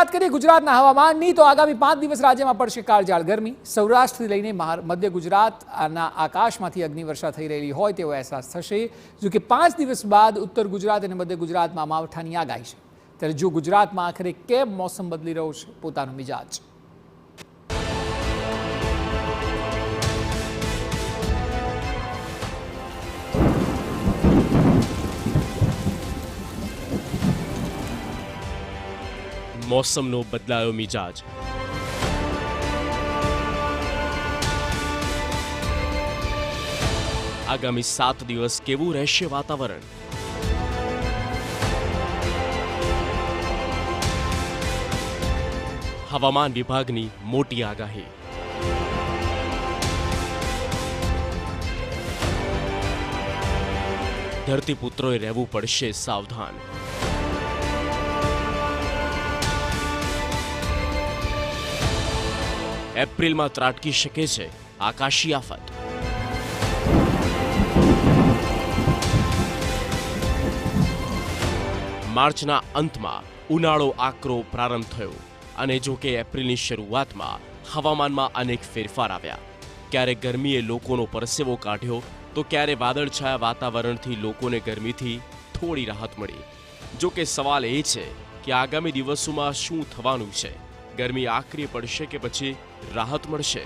વાત કરીએ ગુજરાતના હવામાનની તો આગામી 5 દિવસ રાજ્યમાં પડશે કાળઝાળ ગરમી। સૌરાષ્ટ્રથી લઈને મધ્ય ગુજરાતના આકાશમાંથી અગ્નિવર્ષા થઈ રહેલી હોય તેવો અહેસાસ થશે। જો કે 5 દિવસ બાદ ઉત્તર ગુજરાત અને મધ્ય ગુજરાતમાં માવઠાની આગાહી છે। ત્યારે જો ગુજરાતમાં આખરે કેમ મોસમ બદલી રહ્યો છે પોતાનો મિજાજ। मौसमનો બદલાયો મિજાજ। આગામી 7 દિવસ કેવું રહેશે વાતાવરણ? હવામાન વિભાગની મોટી આગાહી। ધરતીપુત્રોએ રહેવું પડશે સાવધાન। એપ્રિલમાં ત્રાટકી શકે છે આકાશી આફત। માર્ચના અંતમાં ઉનાળો આકરો પ્રારંભ થયો અને જો કે એપ્રિલની શરૂઆતમાં હવામાનમાં અનેક ફેરફાર આવ્યા। ક્યારેક ગરમીએ લોકોનો પરસેવો કાઢ્યો તો ક્યારે વાદળછાયા વાતાવરણથી લોકોને ગરમીથી થોડી રાહત મળી। જો કે સવાલ એ છે કે આગામી દિવસોમાં શું થવાનું છે? ગરમી આકરી પડશે કે પછી રાહત મળશે?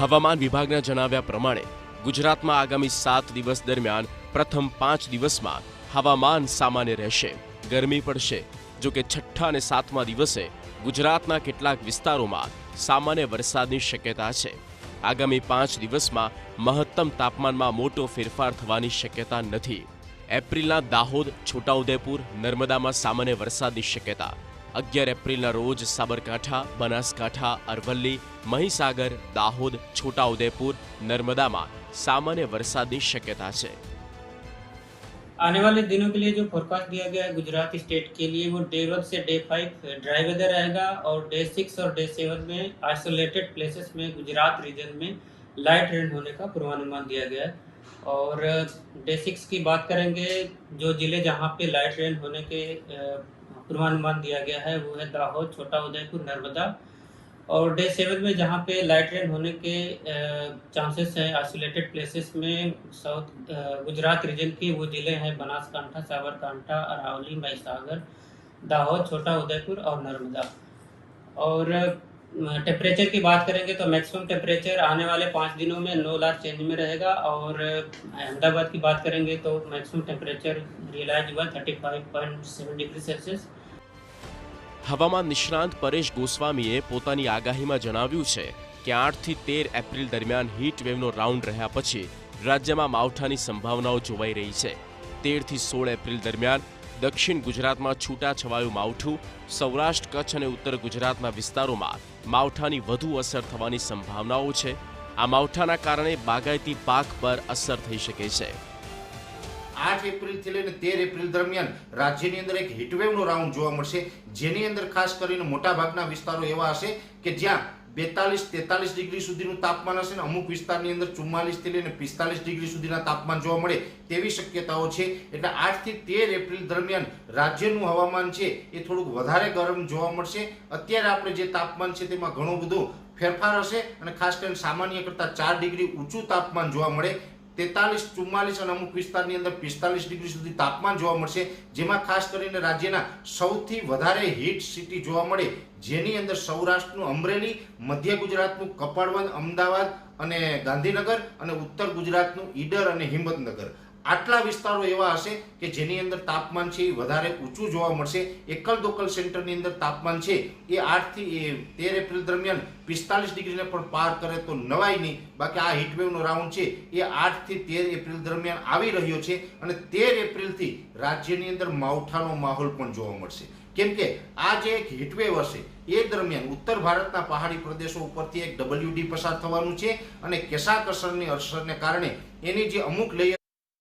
હવામાન વિભાગના જણાવ્યા પ્રમાણે ગુજરાતમાં આગામી 7 દિવસ દરમિયાન પ્રથમ 5 દિવસમાં હવામાન સામાન્ય રહેશે, ગરમી પડશે। જો કે 6ઠા અને 7મા દિવસે ગુજરાતના કેટલાક વિસ્તારોમાં સામાન્ય વરસાદની શક્યતા છે। આગામી 5 દિવસમાં મહત્તમ તાપમાનમાં મોટો ફેરફાર થવાની શક્યતા નથી। એપ્રિલના દાહોદ, છોટાઉદેપુર, નર્મદામાં સામાન્ય વરસાદની શક્યતા। 11 એપ્રિલના રોજ સાબરકાંઠા, બનાસકાંઠા, અરવલ્લી, મહીસાગર, દાહોદ, छोटाउदेपुर, नर्मदा में सामान्य वर्षा की शक्यता है। आने वाले दिनों के लिए जो फोरकास्ट दिया गया है गुजरात स्टेट के लिए वो डे 1 से डे 5 ड्राई वेदर रहेगा और डे 6 और डे 7 में आइसोलेटेड प्लेसेस में गुजरात रीजन में लाइट रेन होने का पूर्वानुमान दिया गया है। और डे 6 की बात करेंगे, जो जिले जहां पे लाइट रेन होने के पूर्वानुमान दिया गया है वो है दाहोद, छोटाउदेपुर, नर्मदा। और डे 7 में जहाँ पे लाइट रेन होने के चांसेस हैं आइसोलेटेड प्लेसेस में साउथ गुजरात रीजन के वो ज़िले हैं बनासकांठा, साबरकांठा, अरावली, महीसागर, दाहोद, छोटाउदेपुर और नर्मदा। और टेम्परेचर की बात करेंगे तो मैक्सिमम टेम्परेचर आने वाले 5 दिनों में नो लार्ज चेंज में रहेगा। और अहमदाबाद की बात करेंगे तो मैक्सिमम टेम्परेचर रियलाइज हुआ 35.7 डिग्री सेल्सियस। હવામાન નિષ્ણાંત પરેશ ગોસ્વામીએ પોતાની આગાહીમાં જણાવ્યું છે કે 8 થી 13 એપ્રિલ દરમિયાન હીટ વેવનો રાઉન્ડ રહ્યા પછી રાજ્યમાં માવઠાની સંભાવનાઓ જોવાઈ રહી છે। 13 થી 16 એપ્રિલ દરમિયાન દક્ષિણ ગુજરાતમાં છૂટાછવાયું માવઠું, સૌરાષ્ટ્ર, કચ્છ અને ઉત્તર ગુજરાતના વિસ્તારોમાં માવઠાની વધુ અસર થવાની સંભાવનાઓ છે। આ માવઠાના કારણે બાગાયતી પાક પર અસર થઈ શકે છે। 8 એપ્રિલ થી લઈને 13 એપ્રિલ દરમિયાન રાજ્યની અંદર એક હીટવેવનો રાઉન્ડ જોવા મળશે, જેની અંદર ખાસ કરીને મોટાભાગના વિસ્તારો એવા હશે કે જ્યાં 42-43 ડિગ્રી સુધીનું તાપમાન હશે ને અમુક વિસ્તારની અંદર 44 થી લઈને 45 ડિગ્રી સુધીના તાપમાન જોવા મળે તેવી શક્યતાઓ છે। એટલે 8 થી 13 એપ્રિલ દરમિયાન રાજ્યનું હવામાન છે એ થોડુંક વધારે ગરમ જોવા મળશે। અત્યારે આપણે જે તાપમાન છે તેમાં ઘણું બધું ફેરફાર હશે અને ખાસ કરીને સામાન્ય કરતાં 4 ડિગ્રી ઊંચું તાપમાન જોવા મળે। 43, 44 અને અમુક વિસ્તારની અંદર 45 ડિગ્રી સુધી તાપમાન જોવા મળશે, જેમાં ખાસ કરીને રાજ્યના સૌથી વધારે હીટ સિટી જોવા મળે, જેની અંદર સૌરાષ્ટ્રનું અમરેલી, મધ્ય ગુજરાતનું કપડવંજ, અમદાવાદ અને ગાંધીનગર અને ઉત્તર ગુજરાતનું ઈડર અને હિંમતનગર। આટલા વિસ્તારો એવા હશે કે જેની અંદર તાપમાન છે એ વધારે ઊંચું જોવા મળશે। એકલ દોકલ સેન્ટરની અંદર તાપમાન છે એ 8 થી 13 એપ્રિલ દરમિયાન 45 ડિગ્રીને પણ પાર કરે તો નવાઈ નહીં। બાકી આ હીટવેવનો રાઉન્ડ છે એ 8 થી 13 એપ્રિલ દરમિયાન આવી રહ્યો છે અને 13 એપ્રિલથી રાજ્યની અંદર માવઠાનો માહોલ પણ જોવા મળશે। કેમ કે આ જે એક હીટવેવ હશે એ દરમિયાન ઉત્તર ભારતના પહાડી પ્રદેશો ઉપરથી એક WD પસાર થવાનું છે અને કેસાકસરની અસરને કારણે એની જે અમુક લેયર